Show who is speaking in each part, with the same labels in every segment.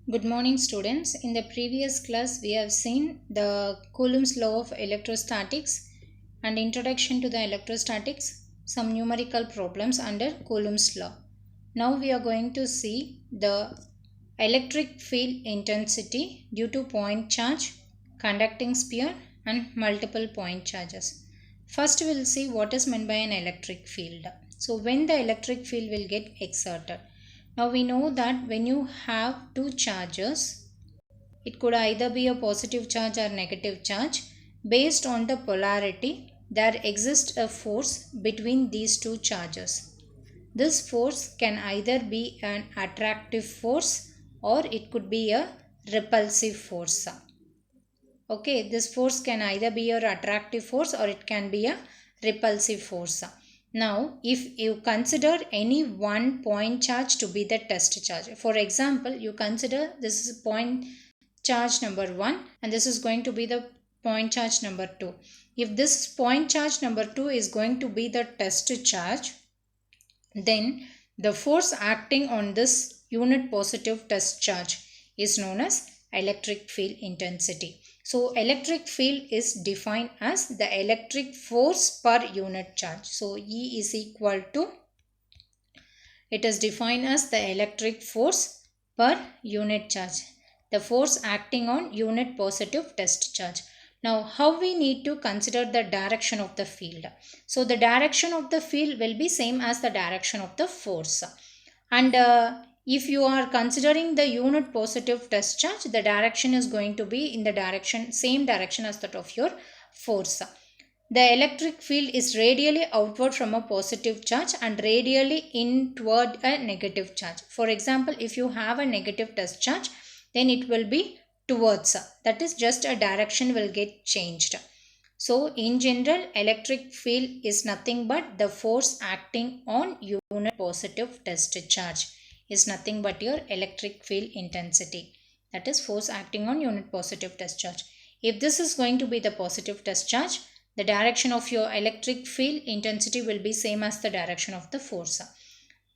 Speaker 1: Good morning students. In the previous class we have seen the Coulomb's law of electrostatics and introduction to the electrostatics, some numerical problems under Coulomb's law. Now we are going to see the electric field intensity due to point charge, conducting sphere and multiple point charges. First we will see what is meant by an electric field. So when the electric field will get exerted. Now we know that when you have two charges, it could either be a positive charge or negative charge. Based on the polarity, there exists a force between these two charges. This force can either be an attractive force or it could be a repulsive force. Okay, this force can either be your attractive force or it can be a repulsive force. Now, if you consider any one point charge to be the test charge, for example, you consider this is point charge number 1 and this is going to be the point charge number 2. If this point charge number 2 is going to be the test charge, then the force acting on this unit positive test charge is known as electric field intensity. So electric field is defined as the electric force per unit charge. So E is equal to, it is defined as the electric force per unit charge, the force acting on unit positive test charge. Now how we need to consider the direction of the field. So the direction of the field will be same as the direction of the force. And if you are considering the unit positive test charge, the direction is going to be in the same direction as that of your force. The electric field is radially outward from a positive charge and radially in toward a negative charge. For example, if you have a negative test charge, then it will be towards, that is just a direction will get changed. So in general, electric field is nothing but the force acting on unit positive test charge is nothing but your electric field intensity, that is force acting on unit positive test charge. If this is going to be the positive test charge, the direction of your electric field intensity will be same as the direction of the force.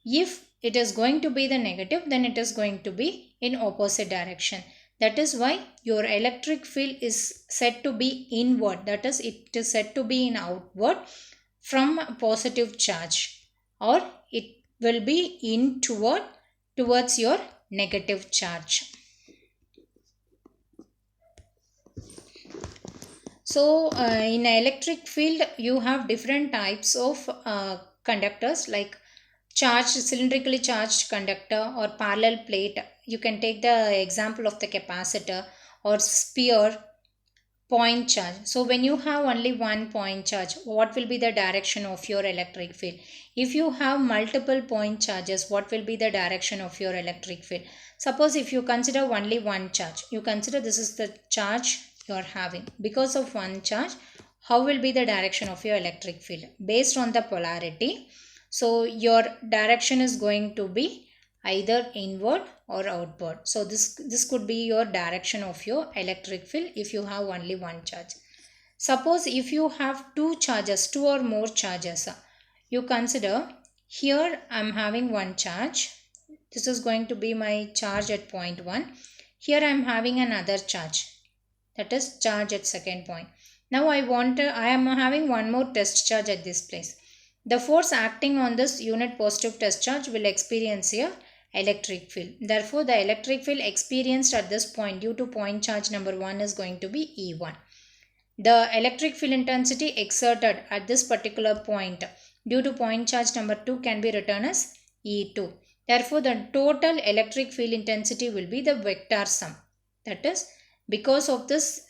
Speaker 1: If it is going to be the negative, then it is going to be in opposite direction. That is why your electric field is said to be inward, that is it is said to be in outward from a positive charge, or it will be in towards your negative charge. So in electric field you have different types of conductors like cylindrically charged conductor or parallel plate. You can take the example of the capacitor or sphere, point charge. So when you have only one point charge, what will be the direction of your electric field? If you have multiple point charges, what will be the direction of your electric field? Suppose if you consider only one charge, you consider this is the charge you are having. Because of one charge, how will be the direction of your electric field? Based on the polarity, so your direction is going to be either inward or outward. So this could be your direction of your electric field if you have only one charge. Suppose if you have two charges, two or more charges, you consider here I am having one charge. This is going to be my charge at point 1. Here I am having another charge, that is charge at second point. Now I am having one more test charge at this place. The force acting on this unit positive test charge will experience a electric field. Therefore, the electric field experienced at this point due to point charge number 1 is going to be E1. The electric field intensity exerted at this particular point due to point charge number 2 can be written as E2. Therefore, the total electric field intensity will be the vector sum. That is, because of this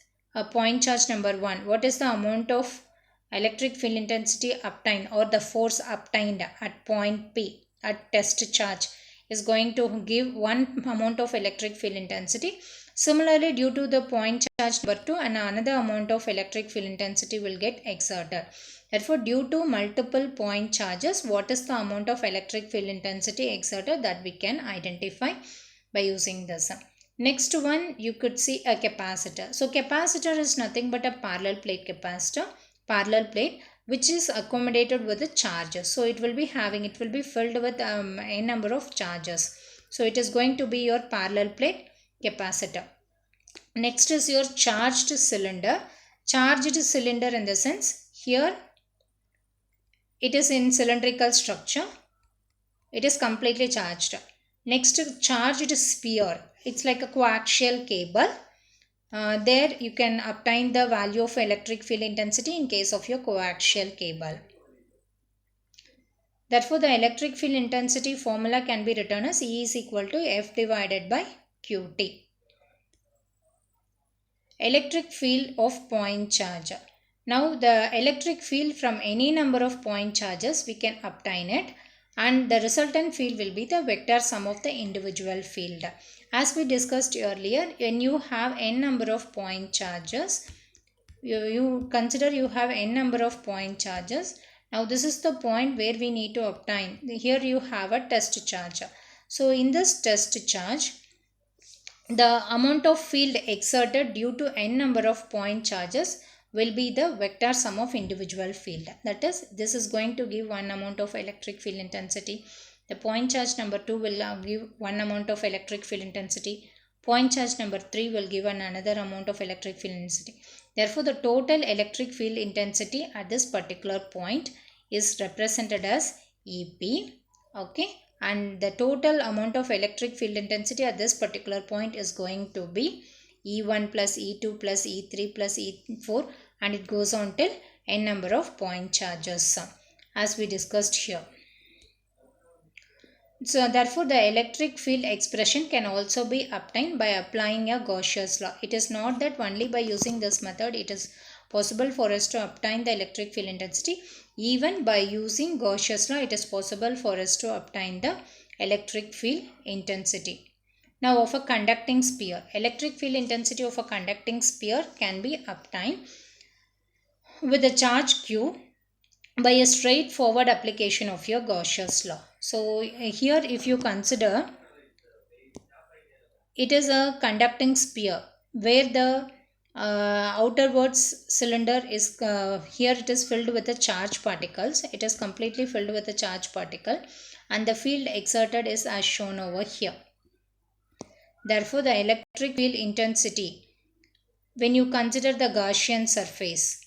Speaker 1: point charge number 1, what is the amount of electric field intensity obtained or the force obtained at point P at test charge is going to give one amount of electric field intensity. Similarly, due to the point charge number 2, and another amount of electric field intensity will get exerted. Therefore, due to multiple point charges, what is the amount of electric field intensity exerted, that we can identify by using this. Next one, you could see a capacitor. So capacitor is nothing but a parallel plate capacitor, parallel plate, which is accommodated with the charges. So it will be filled with n number of charges. So it is going to be your parallel plate capacitor. Next is your charged cylinder. Charged cylinder in the sense here it is in cylindrical structure. It is completely charged. Next, charged sphere. It's like a coaxial cable. There you can obtain the value of electric field intensity in case of your coaxial cable. Therefore, the electric field intensity formula can be written as E is equal to F divided by Qt. Electric field of point charge. Now, the electric field from any number of point charges we can obtain it, and the resultant field will be the vector sum of the individual field. As we discussed earlier, when you have n number of point charges, you consider you have n number of point charges. Now this is the point where we need to obtain. Here you have a test charge. So in this test charge, the amount of field exerted due to n number of point charges will be the vector sum of individual field. That is, this is going to give one amount of electric field intensity. The point charge number 2 will give one amount of electric field intensity. Point charge number 3 will give another amount of electric field intensity. Therefore, the total electric field intensity at this particular point is represented as EP. Okay. And the total amount of electric field intensity at this particular point is going to be E1 plus E2 plus E3 plus E4, and it goes on till n number of point charges as we discussed here. So therefore the electric field expression can also be obtained by applying a Gauss's law. It is not that only by using this method it is possible for us to obtain the electric field intensity. Even by using Gauss's law it is possible for us to obtain the electric field intensity. Now of a conducting sphere, electric field intensity of a conducting sphere can be obtained with a charge Q by a straightforward application of your Gauss's law. So here if you consider, it is a conducting sphere where the outerwards cylinder is here it is filled with the charge particles. It is completely filled with a charge particle, and the field exerted is as shown over here. Therefore, the electric field intensity, when you consider the Gaussian surface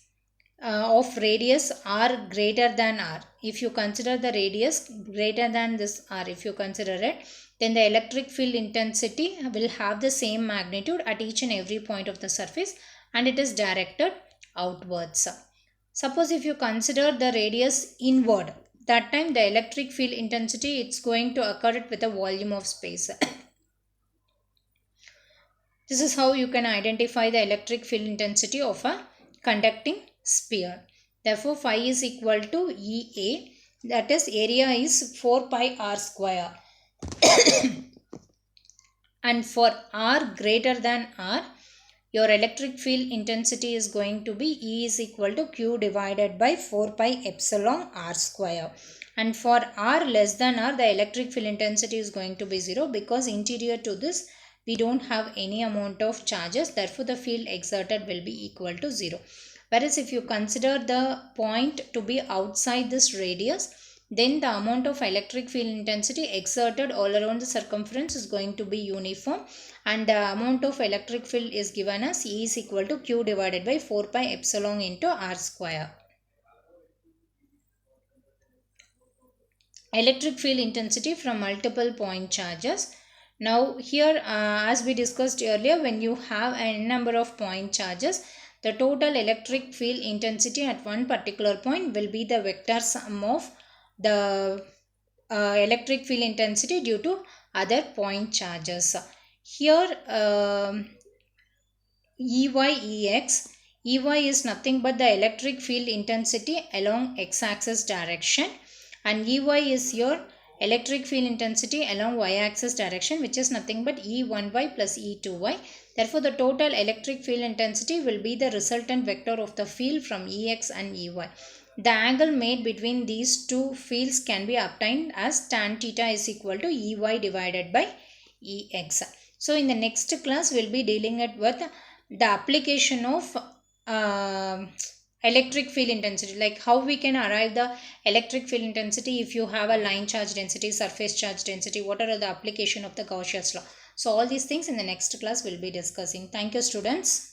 Speaker 1: of radius r greater than r, if you consider the radius greater than this r, if you consider it, then the electric field intensity will have the same magnitude at each and every point of the surface, and it is directed outwards. Suppose if you consider the radius inward, that time the electric field intensity it's going to occur with a volume of space. This is how you can identify the electric field intensity of a conducting sphere. Therefore, phi is equal to EA, that is area is 4 pi r square. And for r greater than r, your electric field intensity is going to be E is equal to Q divided by 4 pi epsilon r square. And for r less than r, the electric field intensity is going to be 0, because interior to this we don't have any amount of charges. Therefore, the field exerted will be equal to 0. Whereas if you consider the point to be outside this radius, then the amount of electric field intensity exerted all around the circumference is going to be uniform, and the amount of electric field is given as E is equal to Q divided by 4 pi epsilon into r square. Electric field intensity from multiple point charges. Now here as we discussed earlier, when you have a number of point charges, the total electric field intensity at one particular point will be the vector sum of the electric field intensity due to other point charges. Here EY is nothing but the electric field intensity along x-axis direction, and EY is your electric field intensity along y-axis direction, which is nothing but E1y plus E2y. Therefore, the total electric field intensity will be the resultant vector of the field from Ex and Ey. The angle made between these two fields can be obtained as tan theta is equal to Ey divided by Ex. So, in the next class, we will be dealing with the application of electric field intensity, like how we can arrive the electric field intensity if you have a line charge density, surface charge density, what are the application of the Gauss's law. So all these things in the next class we'll be discussing. Thank you, students.